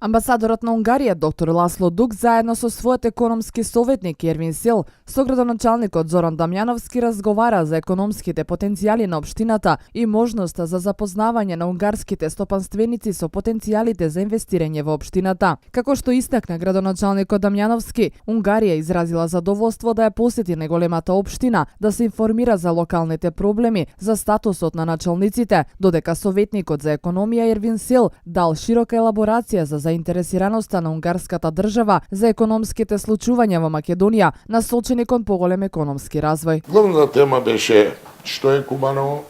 Амбасадорот на Унгарија, доктор Ласло Дук, заедно со својот економски советник Ервин Сил, со градоначалникот Зоран Дамјановски разговара за економските потенцијали на општината и можноста за запознавање на унгарските стопанственици со потенцијалите за инвестирање во општината. Како што истакна градоначалникот Дамјановски, Унгарија изразила задоволство да ја посети неголемата општина, да се информира за локалните проблеми, за статусот на началниците, додека советникот за економија Ервин Сил дал широка елаборација за заинтересираноста на унгарската држава за економските случувања во Македонија, насочени кон поголем економски развој. Главната тема беше што е Куманово,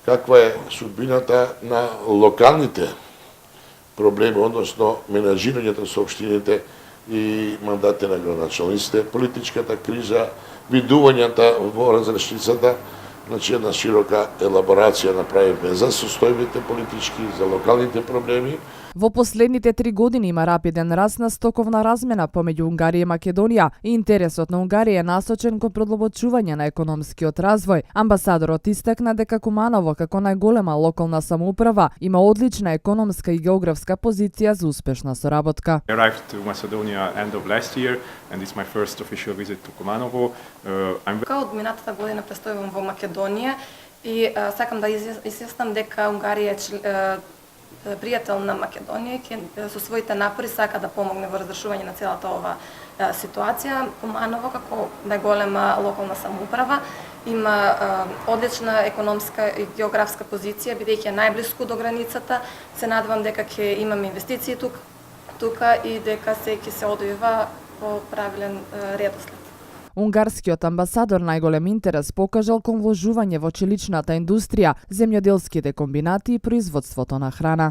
каква е судбината на локалните проблеми, односно менаџирањето со општините и мандатите на градоначалниците, политичката криза, видувањата во разрешницата, значи една широка елаборација направивме за состојбите политички, за локалните проблеми. Во последните 3 години има рапиден раст на стоковна размена помеѓу Унгарија и Македонија и интересот на Унгарија е насочен кон продолбочување на економскиот развој. Амбасадорот истакна дека Куманово како најголема локална самоуправа има одлична економска и географска позиција за успешна соработка. I arrived to Macedonia end of last year and it's my first official visit to Kumanovo. Као од минатата година престојувам во Македонија и сакам да изјаснам дека Унгарија е пријател на Македонија и со своите напори сака да помогне во разрешување на целата ова ситуација. Куманово како најголема локална самоуправа има одлична економска и географска позиција, бидејќи е најблиску до границата. Се надевам дека ќе имаме инвестиции тука и дека се ќе се одвива по правилен редослед. Унгарскиот амбасадор најголем интерес покажал кон вложување во челичната индустрија, земјоделските комбинати и производството на храна.